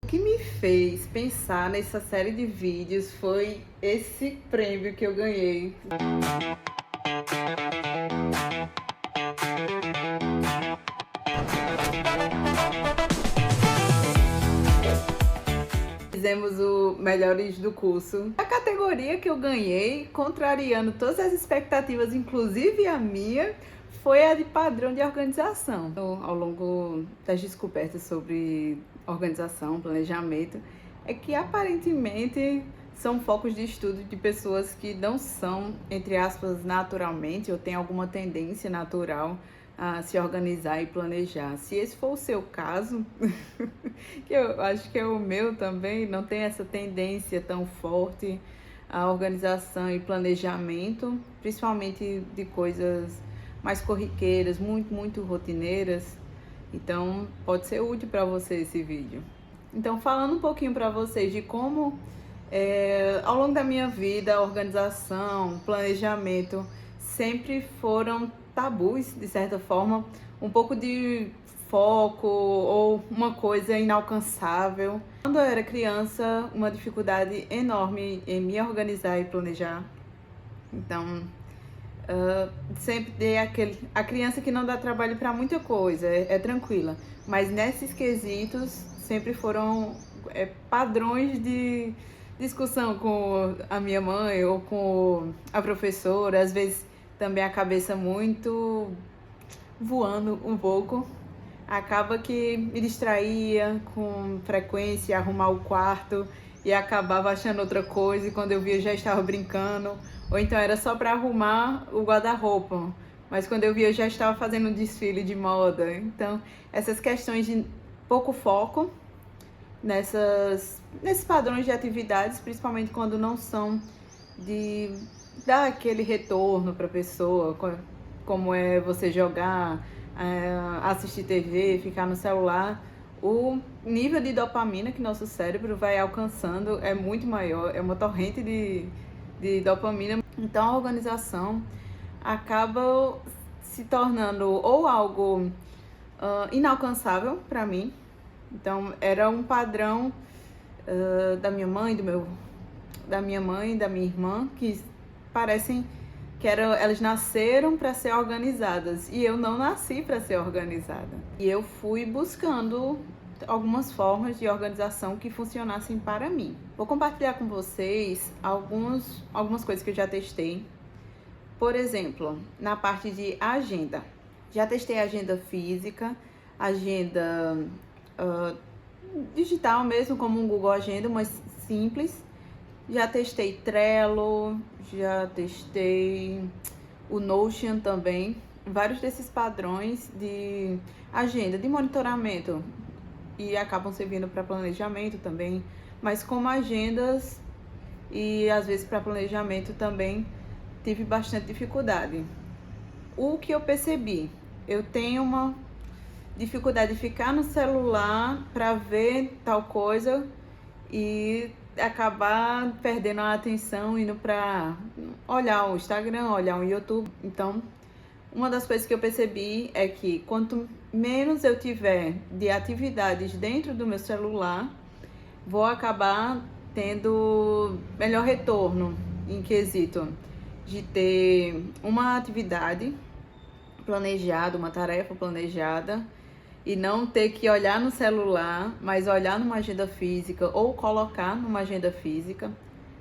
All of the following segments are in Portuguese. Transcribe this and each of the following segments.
O que me fez pensar nessa série de vídeos foi esse prêmio que eu ganhei. Fizemos o Melhores do Curso. A categoria que eu ganhei, contrariando todas as expectativas, inclusive a minha, foi a de padrão de organização. Ao longo das descobertas sobre organização, planejamento, é que aparentemente são focos de estudo de pessoas que não são, entre aspas, naturalmente, ou têm alguma tendência natural a se organizar e planejar. Se esse for o seu caso, que eu acho que é o meu também, não tem essa tendência tão forte à organização e planejamento, principalmente de coisas mais corriqueiras, muito rotineiras. Então, pode ser útil para você esse vídeo. Então, falando um pouquinho para vocês de como, ao longo da minha vida, organização, planejamento sempre foram tabus, de certa forma, um pouco de foco ou uma coisa inalcançável. Quando eu era criança, uma dificuldade enorme em me organizar e planejar. Então, sempre dei a criança que não dá trabalho para muita coisa, é tranquila. Mas nesses quesitos sempre foram padrões de discussão com a minha mãe ou com a professora, às vezes também a cabeça muito voando um pouco. Acaba que me distraía com frequência, arrumar o quarto e acabava achando outra coisa, e quando eu via já estava brincando, ou então era só para arrumar o guarda-roupa, mas quando eu via já estava fazendo um desfile de moda. Então, essas questões de pouco foco nesses padrões de atividades, principalmente quando não são de dar aquele retorno para a pessoa, como é você jogar, assistir TV, ficar no celular. O nível de dopamina que nosso cérebro vai alcançando é muito maior, é uma torrente de dopamina. Então a organização acaba se tornando ou algo inalcançável para mim. Então era um padrão da minha mãe, da minha irmã, que parecem que elas nasceram para ser organizadas e eu não nasci para ser organizada. E eu fui buscando algumas formas de organização que funcionassem para mim. Vou compartilhar com vocês algumas coisas que eu já testei. Por exemplo, na parte de agenda. Já testei agenda física, agenda digital mesmo, como um Google Agenda, mas simples. Já testei Trello, já testei o Notion também. Vários desses padrões de agenda, de monitoramento, e acabam servindo para planejamento também, mas como agendas e às vezes para planejamento também tive bastante dificuldade. O que eu percebi? Eu tenho uma dificuldade de ficar no celular para ver tal coisa e acabar perdendo a atenção, indo para olhar o Instagram, olhar o YouTube. Então, uma das coisas que eu percebi é que quanto menos eu tiver de atividades dentro do meu celular, vou acabar tendo melhor retorno em quesito de ter uma atividade planejada, uma tarefa planejada, e não ter que olhar no celular, mas olhar numa agenda física ou colocar numa agenda física,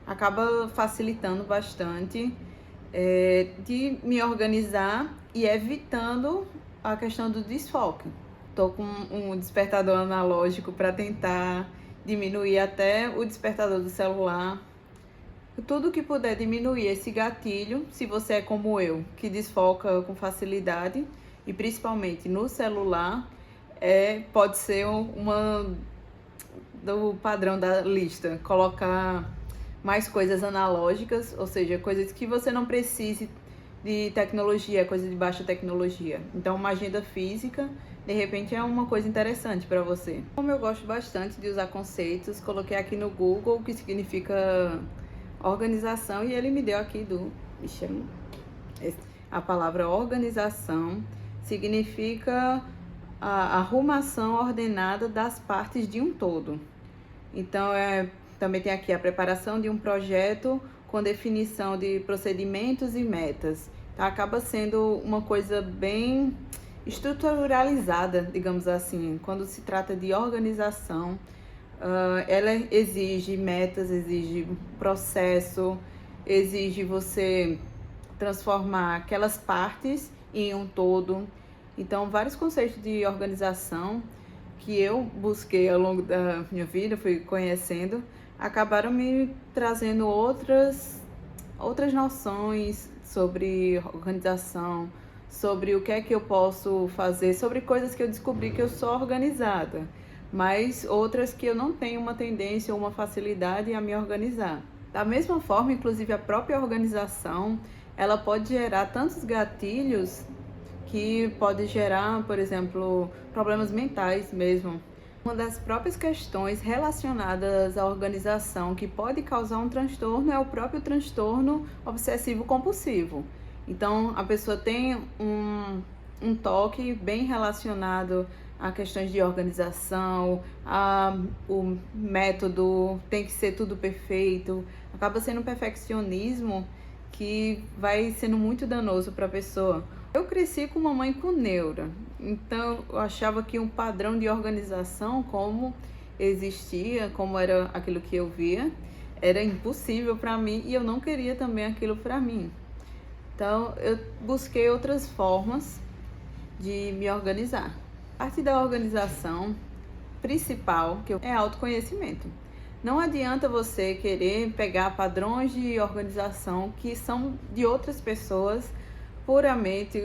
acaba facilitando bastante de me organizar e evitando a questão do desfoque. Estou com um despertador analógico para tentar diminuir até o despertador do celular. Tudo que puder diminuir esse gatilho, se você é como eu, que desfoca com facilidade, e principalmente no celular, pode ser do padrão da lista, colocar mais coisas analógicas, ou seja, coisas que você não precise de tecnologia, coisa de baixa tecnologia. Então, uma agenda física, de repente, é uma coisa interessante para você. Como eu gosto bastante de usar conceitos, coloquei aqui no Google o que significa organização e ele me deu aqui a palavra organização significa a arrumação ordenada das partes de um todo. Então, também tem aqui a preparação de um projeto com definição de procedimentos e metas. Então, acaba sendo uma coisa bem estruturalizada, digamos assim, quando se trata de organização. Ela exige metas, exige processo, exige você transformar aquelas partes em um todo. Então, vários conceitos de organização que eu busquei ao longo da minha vida, fui conhecendo, acabaram me trazendo outras noções sobre organização, sobre o que é que eu posso fazer, sobre coisas que eu descobri que eu sou organizada, mas outras que eu não tenho uma tendência ou uma facilidade a me organizar. Da mesma forma, inclusive, a própria organização, ela pode gerar tantos gatilhos que pode gerar, por exemplo, problemas mentais mesmo. Uma das próprias questões relacionadas à organização que pode causar um transtorno é o próprio transtorno obsessivo-compulsivo. Então, a pessoa tem um toque bem relacionado a questões de organização, o método, tem que ser tudo perfeito. Acaba sendo um perfeccionismo que vai sendo muito danoso para a pessoa. Eu cresci com uma mãe com neura, então eu achava que um padrão de organização como existia, como era aquilo que eu via, era impossível para mim e eu não queria também aquilo para mim. Então eu busquei outras formas de me organizar. A parte da organização principal que é autoconhecimento. Não adianta você querer pegar padrões de organização que são de outras pessoas puramente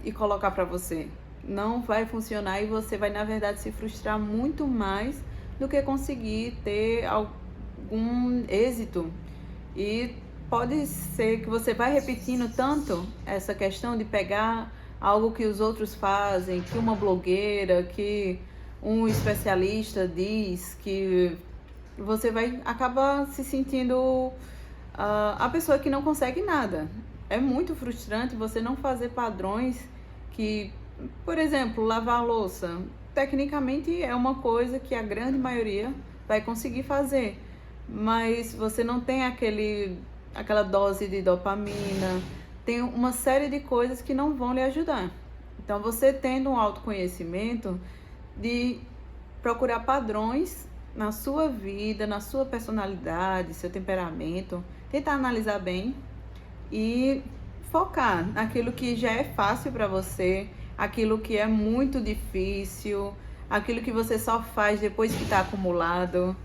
e colocar para você. Não vai funcionar e você vai, na verdade, se frustrar muito mais do que conseguir ter algum êxito. E pode ser que você vai repetindo tanto essa questão de pegar algo que os outros fazem, que uma blogueira, que um especialista diz, que você vai acabar se sentindo a pessoa que não consegue nada. É muito frustrante você não fazer padrões que, por exemplo, lavar a louça, tecnicamente é uma coisa que a grande maioria vai conseguir fazer, mas você não tem aquela dose de dopamina, tem uma série de coisas que não vão lhe ajudar. Então, você tendo um autoconhecimento de procurar padrões na sua vida, na sua personalidade, seu temperamento, tentar analisar bem e focar naquilo que já é fácil para você, aquilo que é muito difícil, aquilo que você só faz depois que está acumulado.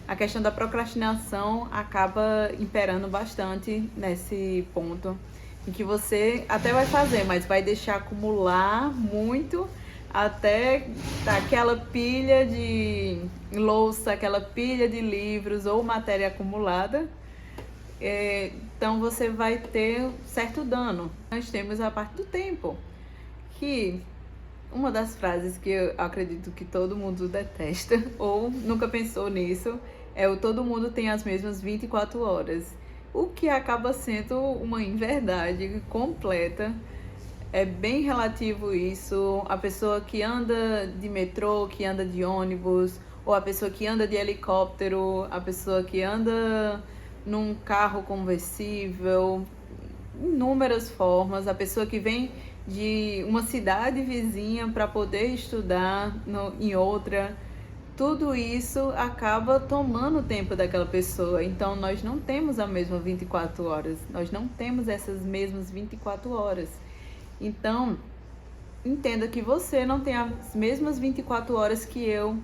A questão da procrastinação acaba imperando bastante nesse ponto, em que você até vai fazer, mas vai deixar acumular muito até aquela pilha de louça, aquela pilha de livros ou matéria acumulada. Então você vai ter certo dano. Nós temos a parte do tempo, que uma das frases que eu acredito que todo mundo detesta ou nunca pensou nisso é o todo mundo tem as mesmas 24 horas, o que acaba sendo uma inverdade completa. É bem relativo isso. A pessoa que anda de metrô, que anda de ônibus, ou a pessoa que anda de helicóptero, a pessoa que anda num carro conversível, inúmeras formas, a pessoa que vem de uma cidade vizinha para poder estudar em outra, tudo isso acaba tomando o tempo daquela pessoa. Então, nós não temos a mesma 24 horas, nós não temos essas mesmas 24 horas. Então, entenda que você não tem as mesmas 24 horas que eu,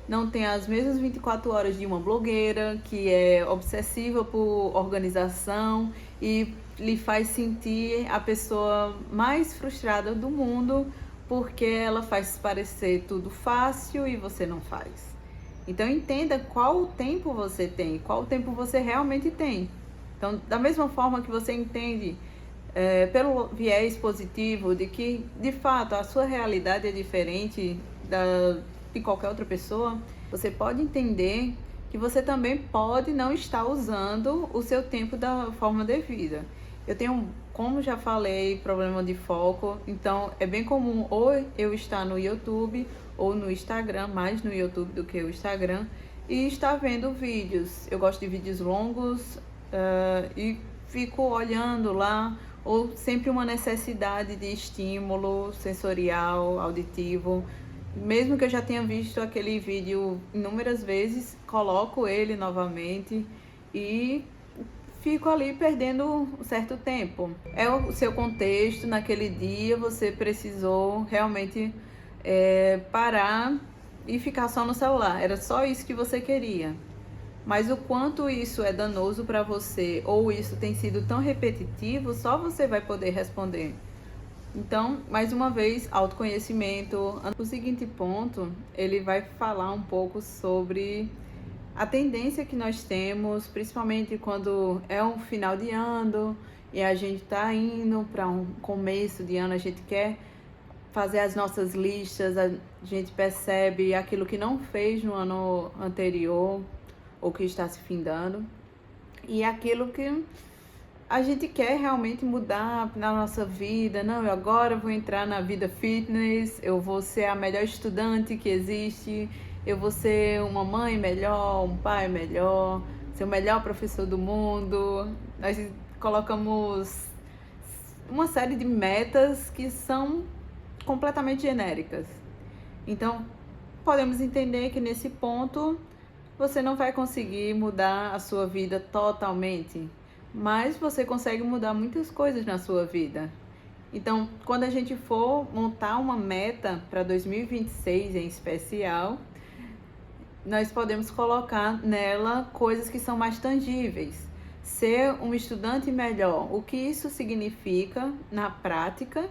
não tem as mesmas 24 horas de uma blogueira que é obsessiva por organização e lhe faz sentir a pessoa mais frustrada do mundo porque ela faz parecer tudo fácil e você não faz. Então entenda qual o tempo você tem, qual o tempo você realmente tem. Então, da mesma forma que você entende pelo viés positivo de que, de fato, a sua realidade é diferente de qualquer outra pessoa, você pode entender que você também pode não estar usando o seu tempo da forma devida. Eu tenho, como já falei, problema de foco, então é bem comum ou eu estar no YouTube ou no Instagram, mais no YouTube do que o Instagram, e está vendo vídeos. Eu gosto de vídeos longos e fico olhando lá, ou sempre uma necessidade de estímulo sensorial, auditivo. Mesmo que eu já tenha visto aquele vídeo inúmeras vezes, coloco ele novamente e fico ali perdendo um certo tempo. É o seu contexto, naquele dia você precisou realmente parar e ficar só no celular. Era só isso que você queria. Mas o quanto isso é danoso para você, ou isso tem sido tão repetitivo, só você vai poder responder. Então, mais uma vez, autoconhecimento. O seguinte ponto, ele vai falar um pouco sobre a tendência que nós temos, principalmente quando é um final de ano e a gente está indo para um começo de ano, a gente quer fazer as nossas listas, a gente percebe aquilo que não fez no ano anterior ou que está se findando, e aquilo que a gente quer realmente mudar na nossa vida. Não, eu agora vou entrar na vida fitness, eu vou ser a melhor estudante que existe, eu vou ser uma mãe melhor, um pai melhor, ser o melhor professor do mundo. Nós colocamos uma série de metas que são completamente genéricas. Então, podemos entender que nesse ponto você não vai conseguir mudar a sua vida totalmente, mas você consegue mudar muitas coisas na sua vida. Então, quando a gente for montar uma meta para 2026 em especial, nós podemos colocar nela coisas que são mais tangíveis. Ser um estudante melhor, o que isso significa na prática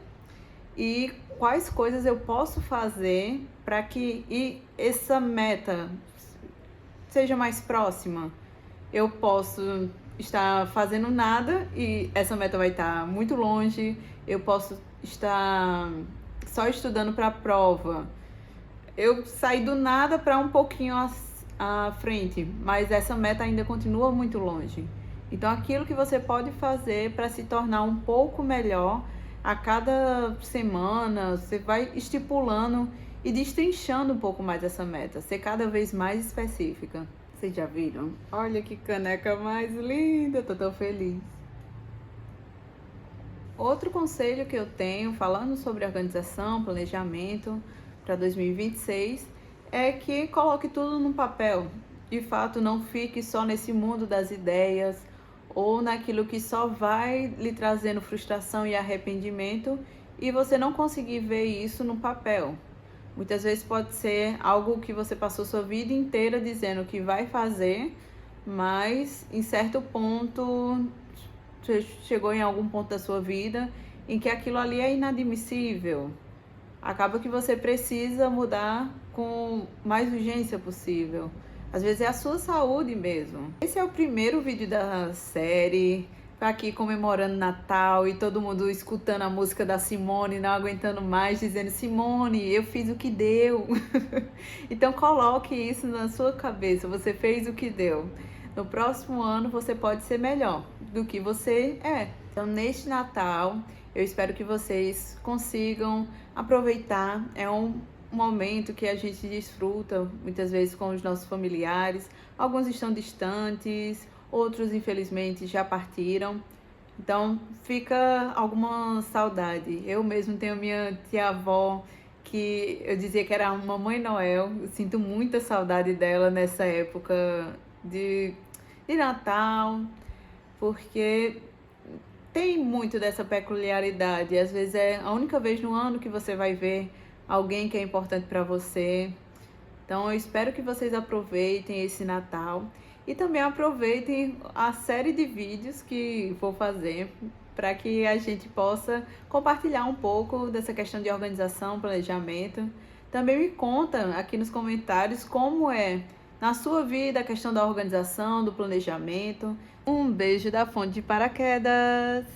e quais coisas eu posso fazer para que essa meta seja mais próxima. Eu posso estar fazendo nada e essa meta vai estar muito longe. Eu posso estar só estudando para a prova. Eu saí do nada para um pouquinho à frente, mas essa meta ainda continua muito longe. Então, aquilo que você pode fazer para se tornar um pouco melhor a cada semana, você vai estipulando e destrinchando um pouco mais essa meta, ser cada vez mais específica. Vocês já viram? Olha que caneca mais linda, tô tão feliz. Outro conselho que eu tenho, falando sobre organização, planejamento para 2026, é que coloque tudo no papel. De fato, não fique só nesse mundo das ideias ou naquilo que só vai lhe trazendo frustração e arrependimento e você não conseguir ver isso no papel. Muitas vezes pode ser algo que você passou sua vida inteira dizendo que vai fazer, mas em certo ponto, você chegou em algum ponto da sua vida em que aquilo ali é inadmissível. Acaba que você precisa mudar com mais urgência possível. Às vezes é a sua saúde mesmo. Esse é o primeiro vídeo da série. Tá aqui comemorando Natal e todo mundo escutando a música da Simone, não aguentando mais, dizendo: Simone, eu fiz o que deu. Então coloque isso na sua cabeça, você fez o que deu. No próximo ano você pode ser melhor do que você é. Então neste Natal, eu espero que vocês consigam aproveitar. É um momento que a gente desfruta muitas vezes com os nossos familiares. Alguns estão distantes, outros infelizmente já partiram, então fica alguma saudade. Eu mesmo tenho minha tia-avó, que eu dizia que era uma Mãe Noel. Eu sinto muita saudade dela nessa época de Natal, porque tem muito dessa peculiaridade. Às vezes é a única vez no ano que você vai ver alguém que é importante para você. Então eu espero que vocês aproveitem esse Natal e também aproveitem a série de vídeos que vou fazer para que a gente possa compartilhar um pouco dessa questão de organização, planejamento. Também me conta aqui nos comentários como é na sua vida a questão da organização, do planejamento. Um beijo da Fonte de Paraquedas!